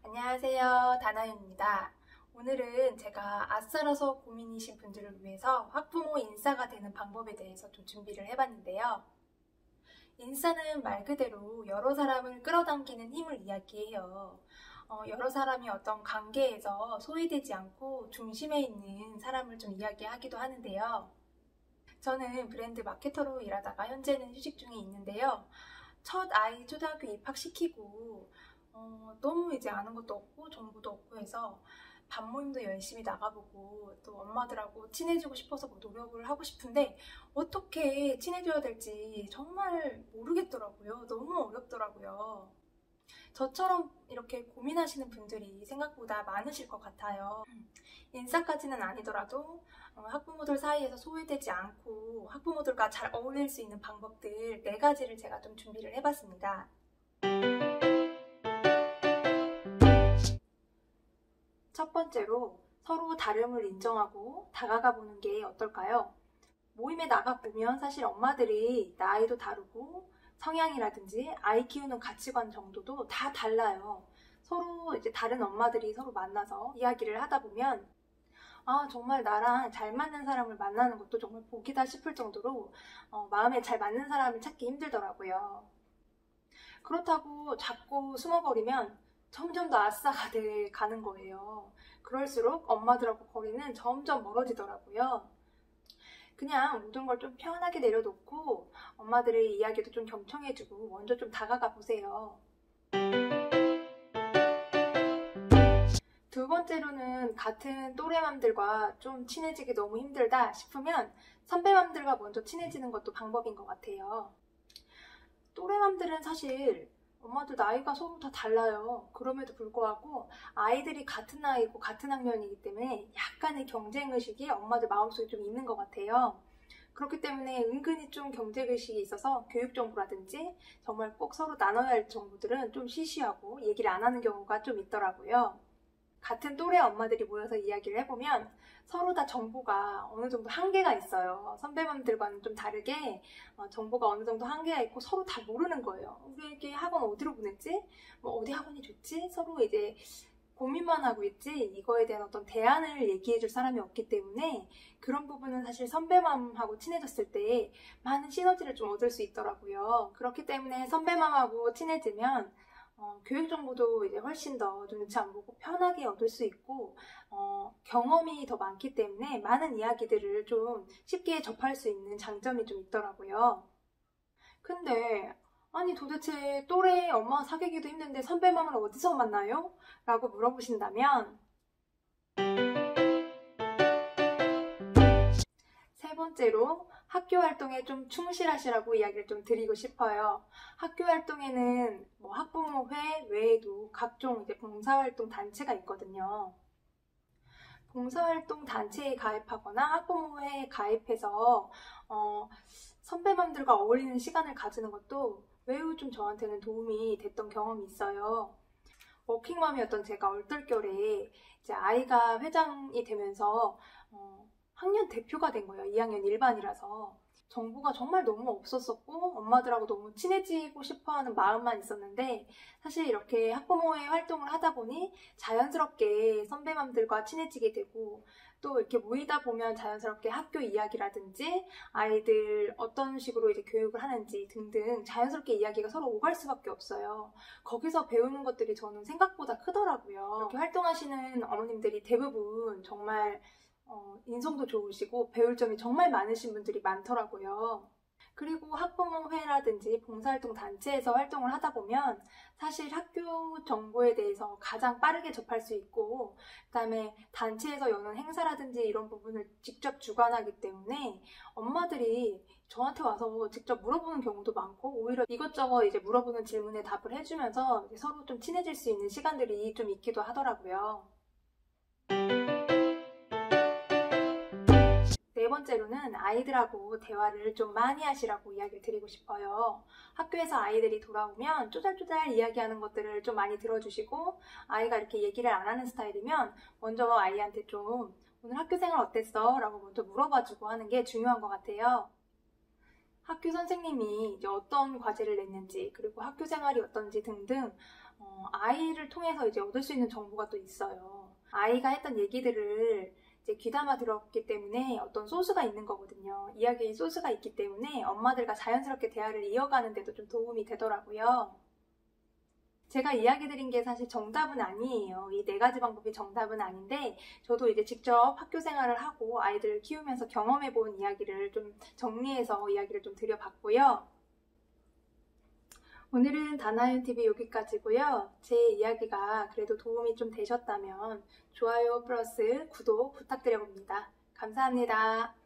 안녕하세요. 다나입니다. 오늘은 제가 아싸라서 고민이신 분들을 위해서 학부모 인싸가 되는 방법에 대해서 좀 준비를 해봤는데요. 인싸는 말 그대로 여러 사람을 끌어당기는 힘을 이야기해요. 여러 사람이 어떤 관계에서 소외되지 않고 중심에 있는 사람을 좀 이야기하기도 하는데요. 저는 브랜드 마케터로 일하다가 현재는 휴직 중에 있는데요. 첫 아이 초등학교 입학시키고 너무 이제 아는 것도 없고 정보도 없고 해서 반모임도 열심히 나가보고 또 엄마들하고 친해지고 싶어서 뭐 노력을 하고 싶은데 어떻게 친해져야 될지 정말 모르겠더라고요. 너무 어렵더라고요. 저처럼 이렇게 고민하시는 분들이 생각보다 많으실 것 같아요. 인싸까지는 아니더라도 학부모들 사이에서 소외되지 않고 학부모들과 잘 어울릴 수 있는 방법들 4가지를 제가 좀 준비를 해봤습니다. 첫 번째로 서로 다름을 인정하고 다가가 보는 게 어떨까요? 모임에 나가보면 사실 엄마들이 나이도 다르고 성향이라든지 아이 키우는 가치관 정도도 다 달라요. 서로 이제 다른 엄마들이 서로 만나서 이야기를 하다 보면 정말 나랑 잘 맞는 사람을 만나는 것도 정말 복이다 싶을 정도로 마음에 잘 맞는 사람을 찾기 힘들더라고요. 그렇다고 자꾸 숨어버리면 점점 더 아싸가 돼 가는 거예요. 그럴수록 엄마들하고 거리는 점점 멀어지더라고요. 그냥 모든 걸 좀 편하게 내려놓고 엄마들의 이야기도 좀 경청해주고 먼저 좀 다가가 보세요. 두 번째로는 같은 또래맘들과 좀 친해지기 너무 힘들다 싶으면 선배맘들과 먼저 친해지는 것도 방법인 것 같아요. 또래맘들은 사실 엄마도 나이가 서로 다 달라요. 그럼에도 불구하고 아이들이 같은 나이고 같은 학년이기 때문에 약간의 경쟁의식이 엄마들 마음속에 좀 있는 것 같아요. 그렇기 때문에 은근히 좀 경쟁의식이 있어서 교육정보라든지 정말 꼭 서로 나눠야 할 정보들은 좀 시시하고 얘기를 안 하는 경우가 좀 있더라고요. 같은 또래 엄마들이 모여서 이야기를 해보면 서로 다 정보가 어느 정도 한계가 있어요. 선배맘들과는 좀 다르게 정보가 어느 정도 한계가 있고 서로 다 모르는 거예요. 우리 애기 학원 어디로 보냈지? 뭐 어디 학원이 좋지? 서로 이제 고민만 하고 있지 이거에 대한 어떤 대안을 얘기해줄 사람이 없기 때문에 그런 부분은 사실 선배맘하고 친해졌을 때 많은 시너지를 좀 얻을 수 있더라고요. 그렇기 때문에 선배맘하고 친해지면 교육 정보도 이제 훨씬 더 눈치 안 보고 편하게 얻을 수 있고 경험이 더 많기 때문에 많은 이야기들을 좀 쉽게 접할 수 있는 장점이 좀 있더라고요. 근데 아니 도대체 또래 엄마 사귀기도 힘든데 선배맘을 어디서 만나요? 라고 물어보신다면 세 번째로 학교 활동에 좀 충실하시라고 이야기를 좀 드리고 싶어요. 학교 활동에는 뭐 학부모회 외에도 각종 이제 봉사활동 단체가 있거든요. 봉사활동 단체에 가입하거나 학부모회에 가입해서 선배맘들과 어울리는 시간을 가지는 것도 매우 좀 저한테는 도움이 됐던 경험이 있어요. 워킹맘이었던 제가 얼떨결에 이제 아이가 회장이 되면서 학년 대표가 된 거예요. 2학년 일반이라서. 정보가 정말 너무 없었었고 엄마들하고 너무 친해지고 싶어하는 마음만 있었는데 사실 이렇게 학부모회 활동을 하다 보니 자연스럽게 선배맘들과 친해지게 되고 또 이렇게 모이다 보면 자연스럽게 학교 이야기라든지 아이들 어떤 식으로 이제 교육을 하는지 등등 자연스럽게 이야기가 서로 오갈 수밖에 없어요. 거기서 배우는 것들이 저는 생각보다 크더라고요. 이렇게 활동하시는 어머님들이 대부분 정말 인성도 좋으시고 배울 점이 정말 많으신 분들이 많더라고요. 그리고 학부모회라든지 봉사활동 단체에서 활동을 하다 보면 사실 학교 정보에 대해서 가장 빠르게 접할 수 있고 그다음에 단체에서 여는 행사라든지 이런 부분을 직접 주관하기 때문에 엄마들이 저한테 와서 직접 물어보는 경우도 많고 오히려 이것저것 이제 물어보는 질문에 답을 해주면서 서로 좀 친해질 수 있는 시간들이 좀 있기도 하더라고요. 네 번째로는 아이들하고 대화를 좀 많이 하시라고 이야기를 드리고 싶어요. 학교에서 아이들이 돌아오면 쪼잘쪼잘 이야기하는 것들을 좀 많이 들어주시고 아이가 이렇게 얘기를 안 하는 스타일이면 먼저 아이한테 좀 오늘 학교 생활 어땠어? 라고 먼저 물어봐주고 하는 게 중요한 것 같아요. 학교 선생님이 이제 어떤 과제를 냈는지 그리고 학교 생활이 어떤지 등등 아이를 통해서 이제 얻을 수 있는 정보가 또 있어요. 아이가 했던 얘기들을 이제 귀담아 들었기 때문에 어떤 소스가 있는 거거든요. 이야기의 소스가 있기 때문에 엄마들과 자연스럽게 대화를 이어가는 데도 좀 도움이 되더라고요. 제가 이야기 드린 게 사실 정답은 아니에요. 이 4가지 방법이 정답은 아닌데 저도 이제 직접 학교 생활을 하고 아이들을 키우면서 경험해 본 이야기를 좀 정리해서 이야기를 좀 드려봤고요. 오늘은 다나윤TV 여기까지고요. 제 이야기가 그래도 도움이 좀 되셨다면 좋아요 플러스 구독 부탁드려봅니다. 감사합니다.